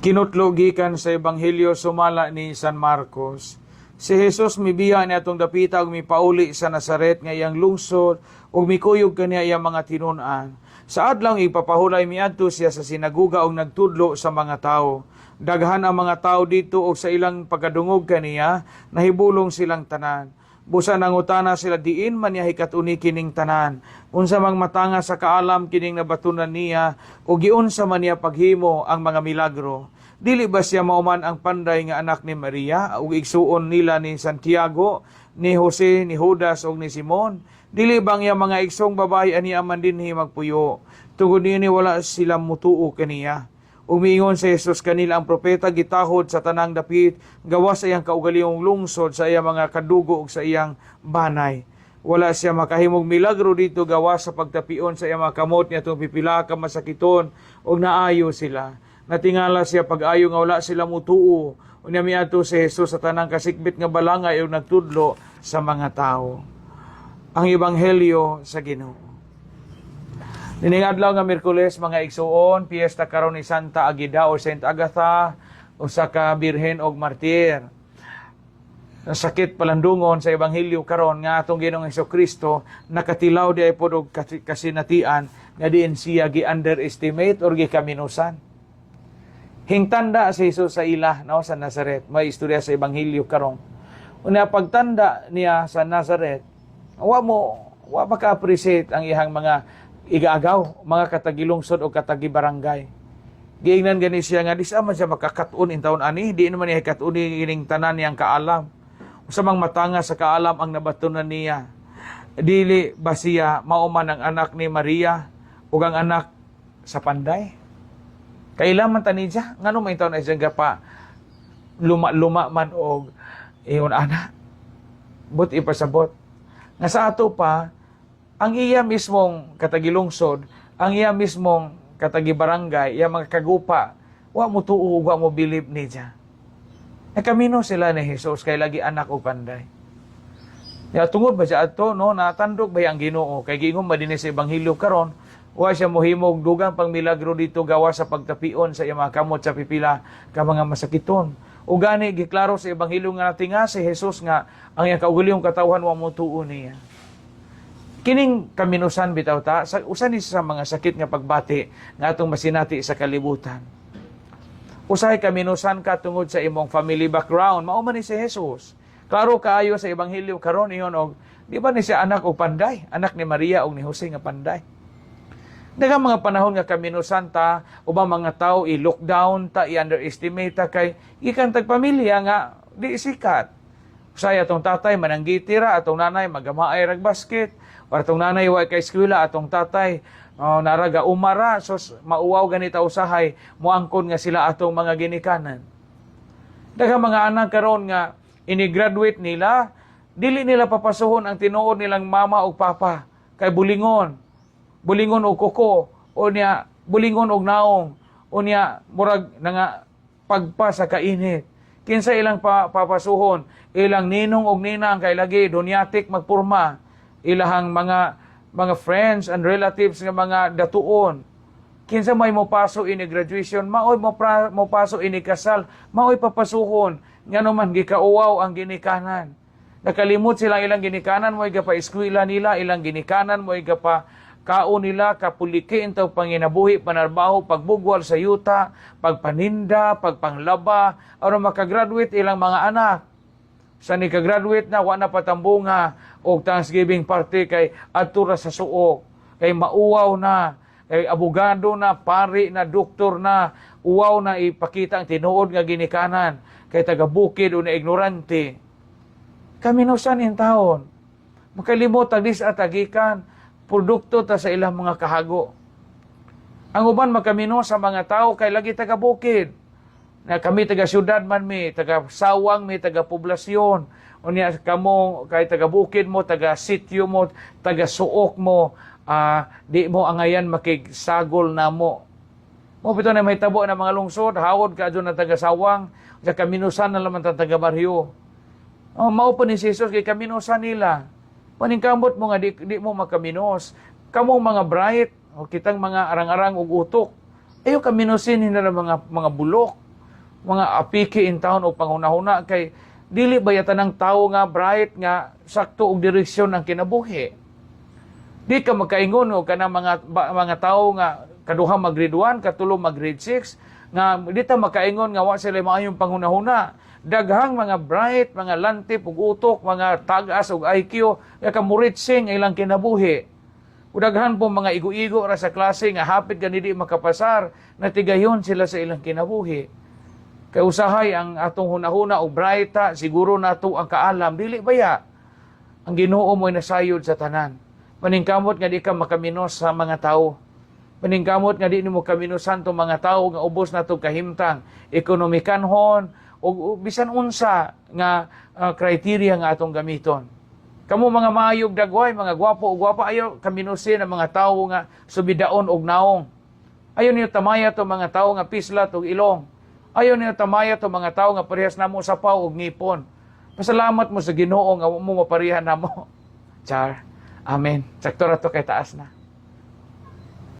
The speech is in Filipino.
Kinutlo gikan sa Ebanghelyo sumala ni San Marcos. Si Jesus mibiya ni atong dapita ug mipauli sa Nazaret nga iyang lungsod ug mikuyog kaniya iyang mga tinun-an. Sa adlaw ipapahulay miadto siya sa sinaguga ug nagtudlo sa mga tawo. Daghan ang mga tawo dito ug sa ilang pagkadungog kaniya nahibulong silang tanan. Busa nangutana sila diin man niya hikatuni kining tanan. Unsa mang matanga sa kaalam kining nabatunan niya o giunsa man niya paghimo ang mga milagro. Dili ba siya mauman ang panday nga anak ni Maria ug igsuon nila ni Santiago, ni Jose, ni Judas ug ni Simon? Dili bang iya mga igsong babae aniya man dinhi magpuyo? Tungod niini wala sila mutuo kaniya. Umiingon si Jesus kanila ang propeta gitahod sa tanang dapit gawas sa iyang kaugalingong lungsod sa iyang mga kadugo ug sa iyang banay. Wala siya makahimog milagro dito gawas sa pagtapion sa iyang mga kamot niya itong pipila ka masakiton ug naayo sila. Natingala siya pag-ayo nga wala sila mutuo. Unya miadto si Jesus sa tanang kasikbit nga balangay ug nagtudlo sa mga tao. Ang Ebanghelyo sa Ginoo. Nining adlaw nga Miyerkules mga igsuon, piyesta karon ni Santa Agida o Saint Agatha, usa ka birhen og martir. Sakit palandungon sa Ebanghelyo karon nga atong Ginoong Hesukristo nakatilaw di ay pod og kasinatian nga diin siya gi-underestimate or gikaminusan. Hingtanda si Jesus sa ila no sa Nazaret, may istorya sa Ebanghelyo karon. Una pagtanda niya sa Nazaret, wa maka-appreciate ang ihang mga igaagaw, mga katagilungsod o katagibarangay. Giingnan gani siya nga, di sa man siya makakatun in taon ani, di naman niya katun ining tanan niyang kaalam. Usamang matanga sa kaalam ang nabatunan niya. Dili ba siya mauman ang anak ni Maria o ang anak sa panday? Kailaman tani siya, nga may taon ay siya pa luma man og iyon anak. But ipasabot. Nga sa ato pa, ang iya mismong katagilungsod, ang iya mismong katagibarangay, iya mga kagupa, wa mo tuo, wa mo believe ni siya. Nakamino sila ni Jesus kay lagi anak o panday. Ya tungod ba siya ato no natandog ba ang Ginoo kay giingom ba dinhi sa Ebanghelyo karon, wa siya mohimog dugang pang milagro dito gawa sa pagtapion sa iya mga kamot sa pipila ka mga masakiton. O gani giklaro sa Ebanghelyo nga natinga si Jesus nga ang iyang kaugalingong katawhan wa mo tuo niya. Kining kaminusan bitaw ta, usa ni sa mga sakit nga pagbati nga atong masinati sa kalibutan. Usahay kaminusan ka tungod sa imong family background, mao man ni si Jesus. Klaro kaayo sa Ebanghelyo karon iyon og di ba ni siya anak og panday, anak ni Maria og ni Jose nga panday. Daghang mga panahon nga kaminusan ta, ubang mga tawo i-lockdown ta, i-underestimate ta kay gikan tag pamilya nga di sikat. Usahay atong tatay mananggitira, atong nanay magamaay rag basket. Atong nanay wa kay eskwela, atong tatay naraga umara, so mauwaw ganita usahay, muangkon nga sila atong mga ginikanan. Daghang mga anak karon nga ini-graduate nila, dili nila papasuhon ang tinuod nilang mama o papa kay bulingon og kuko o niya bulingon og naong o niya murag nga pagpa sa kainit. Kinsa ilang papasuhon, ilang ninong og ninang kay lagi dunyatik magpurma. Ilahang mga friends and relatives nga mga datuon. Kinsa may mopaso ini graduation, maoy mopaso ini kasal, maoy papasuhon. Ngano man gikauwaw ang ginikanan. Nakalimot silang ilang ginikanan mo iga pa eskwela nila, ilang ginikanan mo iga pa kaon nila, kapuliki intaw panginabuhi, panarbaho, pagbugwal sa yuta, pagpaninda, pagpanglaba, aron makagraduate ilang mga anak. Sa ni ka-graduate na, wa na patambunga o Thanksgiving party kay adtura sa suok, kay mauwaw na, kay abogado na, pari na, doktor na, uwaw na ipakita ang tinuod nga ginikanan, kay taga-bukid o na ignorante. Kaminusan in taon. Makalimot tagdis at tagikan, produkto ta sa ilang mga kahago. Ang uban makamino sa mga tao kay lagi taga-bukid. Na kami taga-syudad man mi, taga-sawang mi, taga-poblasyon. Unya kamo kay taga-bukid mo, taga-sityo mo, taga-suok mo, di mo angayan makigsagol na mo. Mo pito na may tabo na mga lungsod, hawod ka doon na taga-sawang, sa kaminusan na laman taga-baryo. Mao pa ni Jesus kay kaminusan nila. Paningkamot mo nga di mo makaminos. Kamo mga bright, o kitang mga arang-arang ug utok. Ayo kaminusin nila mga bulok. mga apiki in town o panghunahuna kay dili ba yata ng tao nga bright nga sakto og direksyon ang kinabuhi. Di ka magkaingon o kanang mga tao nga kaduha mag grade 1, katulo mag grade 6 nga di ta makaingon nga wa sila maayong panghunahuna. Daghang mga bright, mga lantip ug utok, mga tagas og IQ nga kamuritsing ang ilang kinabuhi. Udaghan po mga igo-igo ra sa klase nga hapit ganidi makapasar, natigayon sila sa ilang kinabuhi. Kay usahay ang atong hunahuna o brighta, siguro nato ang kaalam, dili baya. Ang Ginoo mo'y nasayod sa tanan. Maningkamot nga di ka makaminos sa mga tao. Maningkamot nga di nimo kaminosan tong mga tao nga ubos na itong kahimtang, ekonomikanhon, o bisan unsa nga criteria nga atong gamiton. Kamu mga maayog dagway, mga gwapo o gwapa, ayaw kaminusin ang mga tao nga subidaon og naong. Ayaw niyo tamaya to mga tao nga pislat og ilong. Ayaw niyo tamaya to mga tao nga parehas namo sa paw og ngipon. Pasalamat mo sa Ginoo nga mo maparihan namo. Char. Amen. Sakto ra to kay taas na.